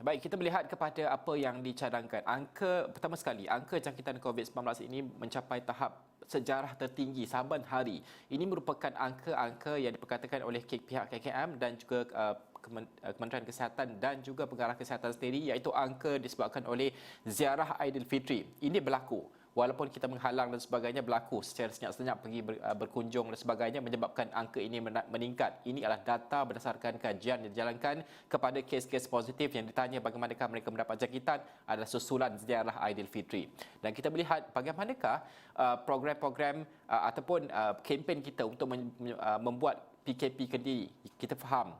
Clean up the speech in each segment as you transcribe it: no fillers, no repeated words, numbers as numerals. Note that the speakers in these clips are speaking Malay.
Baik, kita melihat kepada apa yang dicadangkan. Pertama sekali, angka jangkitan COVID-19 ini mencapai tahap sejarah tertinggi saban hari. Ini merupakan angka-angka yang diperkatakan oleh pihak KKM dan juga Kementerian Kesihatan dan juga Pengarah Kesihatan sendiri, iaitu angka disebabkan oleh ziarah Aidilfitri. Ini berlaku. Walaupun kita menghalang dan sebagainya, berlaku secara senyap-senyap pergi berkunjung dan sebagainya menyebabkan angka ini meningkat. Ini adalah data berdasarkan kajian yang dijalankan kepada kes-kes positif yang ditanya bagaimanakah mereka mendapat jangkitan adalah susulan ziarah Aidilfitri. Dan kita melihat bagaimanakah program-program ataupun kempen kita untuk membuat PKP Kediri. Kita faham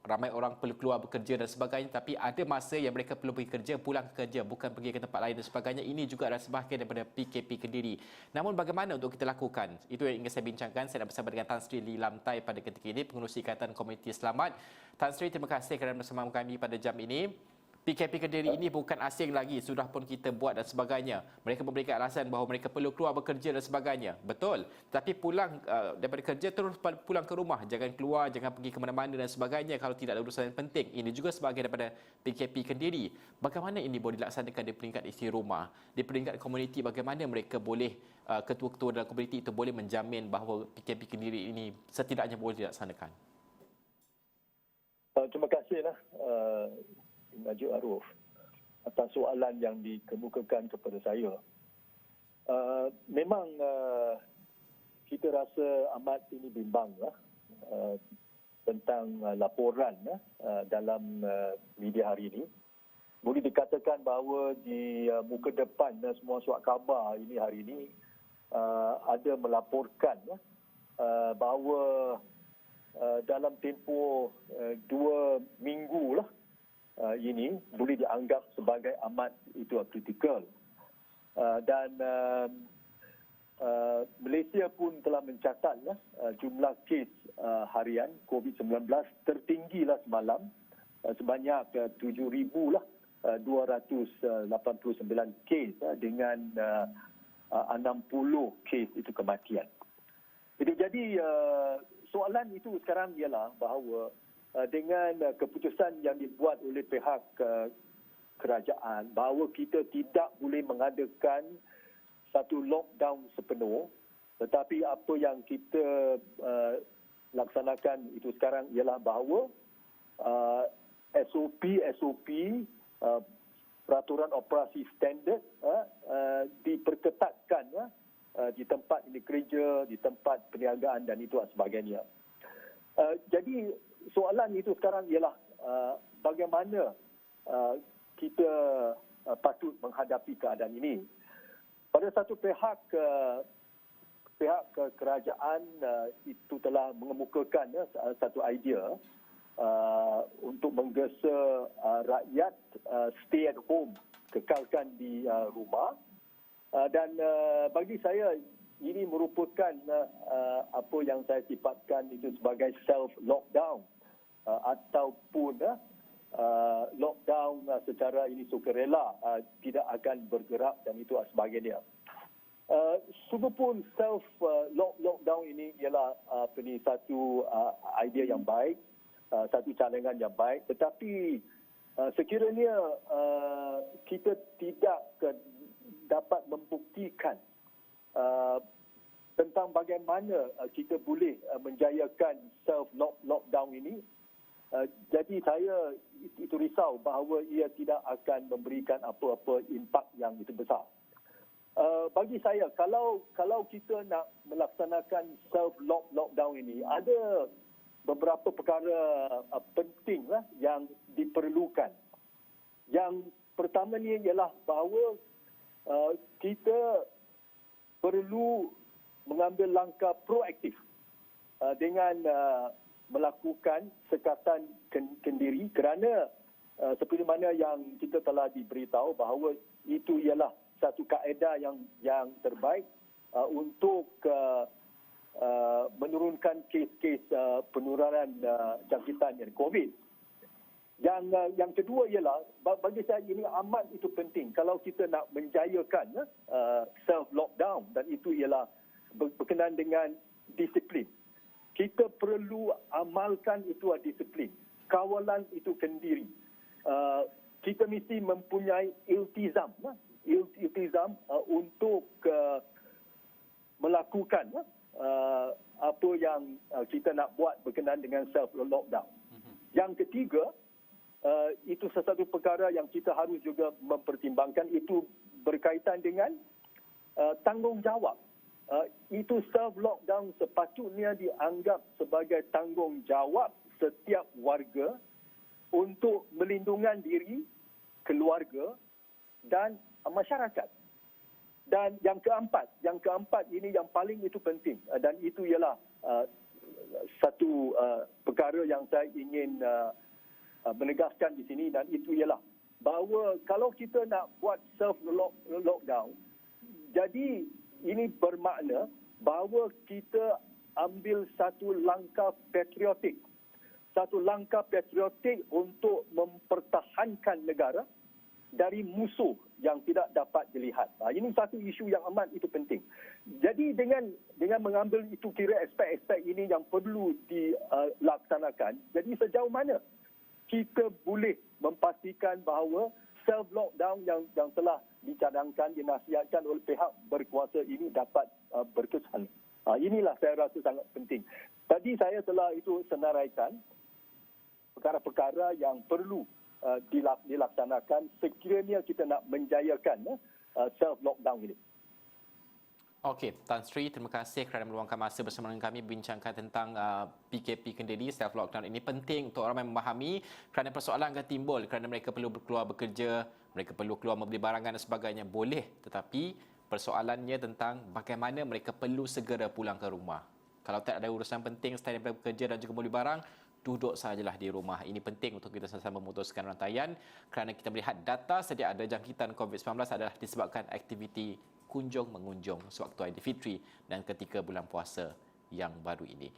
ramai orang perlu keluar bekerja dan sebagainya, tapi ada masa yang mereka perlu pergi kerja, pulang ke kerja, bukan pergi ke tempat lain dan sebagainya. Ini juga adalah sebahagian daripada PKP Kediri. Namun bagaimana untuk kita lakukan? Itu yang ingin saya bincangkan. Saya dah bersama dengan Tan Sri Lee Lamtai pada ketika ini, pengerusi Ikatan Komuniti Selamat. Tan Sri, terima kasih kerana bersama kami pada jam ini. PKP Kediri ini bukan asing lagi, sudah pun kita buat dan sebagainya. Mereka memberikan alasan bahawa mereka perlu keluar bekerja dan sebagainya. Betul. Tapi pulang daripada kerja terus pulang ke rumah. Jangan keluar, jangan pergi ke mana-mana dan sebagainya kalau tidak ada urusan yang penting. Ini juga sebahagian daripada PKP Kediri. Bagaimana ini boleh dilaksanakan di peringkat isi rumah? Di peringkat komuniti, bagaimana mereka boleh, ketua-ketua dalam komuniti itu boleh menjamin bahawa PKP Kediri ini setidaknya boleh dilaksanakan? Terima kasihlah Najib Aruf atas soalan yang dikemukakan kepada saya. Memang kita rasa amat ini bimbang tentang laporan dalam media hari ini. Boleh dikatakan bahawa di muka depan semua surat khabar ini hari ini ada melaporkan bahawa dalam tempoh 2 minggu ini boleh dianggap sebagai amat itu kritikal. Dan Malaysia pun telah mencatat jumlah kes harian COVID-19 tertinggilah semalam sebanyak 7,289 kes dengan 60 kes itu kematian. Jadi soalan itu sekarang ialah bahawa dengan keputusan yang dibuat oleh pihak kerajaan bahawa kita tidak boleh mengadakan satu lockdown sepenuh, tetapi apa yang kita laksanakan itu sekarang ialah bahawa SOP peraturan operasi standard diperketatkan di tempat ini kerja, di tempat perniagaan dan itu sebagainya. Jadi soalan itu sekarang ialah bagaimana kita patut menghadapi keadaan ini. Pada satu pihak kerajaan itu telah mengemukakan satu idea untuk menggesa rakyat stay at home, kekalkan di rumah. Dan bagi saya ini merupakan apa yang saya sifatkan itu sebagai self lockdown ataupun lockdown secara ini sukarela, tidak akan bergerak dan itu sebagainya. Sungguhpun self lockdown ini ialah satu idea yang baik, satu cadangan yang baik, tetapi sekiranya kita tidak dapat membuktikan tentang bagaimana kita boleh menjayakan self lockdown ini, jadi saya itu risau bahawa ia tidak akan memberikan apa-apa impak yang itu besar. Bagi saya, kalau kita nak melaksanakan self lockdown ini, ada beberapa perkara penting yang diperlukan. Yang pertama ni ialah bahawa kita perlu mengambil langkah proaktif dengan melakukan sekatan kendiri, kerana seperti mana yang kita telah diberitahu bahawa itu ialah satu kaedah yang terbaik untuk menurunkan kes-kes penularan jangkitan COVID. Yang kedua ialah, bagi saya ini amat itu penting kalau kita nak menjayakan self lockdown, dan itu ialah berkenaan dengan disiplin. Kita perlu amalkan itu disiplin. Kawalan itu kendiri. kita mesti mempunyai iltizam untuk melakukan apa yang kita nak buat berkenaan dengan self lockdown. Yang ketiga, itu sesuatu perkara yang kita harus juga mempertimbangkan, itu berkaitan dengan tanggungjawab. Itu self lockdown sepatutnya dianggap sebagai tanggungjawab setiap warga untuk melindungi diri, keluarga dan masyarakat. Dan yang keempat ini yang paling itu penting, dan itu ialah satu perkara yang saya ingin menegaskan di sini, dan itu ialah bahawa kalau kita nak buat self lockdown, jadi ini bermakna bahawa kita ambil satu langkah patriotik untuk mempertahankan negara dari musuh yang tidak dapat dilihat. Ini satu isu yang amat itu penting. Jadi dengan mengambil itu kira aspek-aspek ini yang perlu dilaksanakan, jadi sejauh mana kita boleh memastikan bahawa self lockdown yang telah dicadangkan, dinasihatkan oleh pihak berkuasa ini dapat berkesan. Inilah saya rasa sangat penting. Tadi saya telah itu senaraikan perkara-perkara yang perlu dilaksanakan sekiranya kita nak menjayakan self lockdown ini. Okey, Tan Sri, terima kasih kerana meluangkan masa bersama dengan kami bincangkan tentang PKP Kendiri, self lockdown ini penting untuk orang yang memahami kerana persoalan akan timbul kerana mereka perlu keluar bekerja, mereka perlu keluar membeli barangan dan sebagainya. Boleh, tetapi persoalannya tentang bagaimana mereka perlu segera pulang ke rumah. Kalau tak ada urusan penting selain daripada bekerja dan juga membeli barang, duduk sajalah di rumah. Ini penting untuk kita sama-sama memutuskan rantaian kerana kita melihat data sedia ada jangkitan COVID-19 adalah disebabkan aktiviti kunjung-mengunjung sewaktu Aidilfitri dan ketika bulan puasa yang baru ini.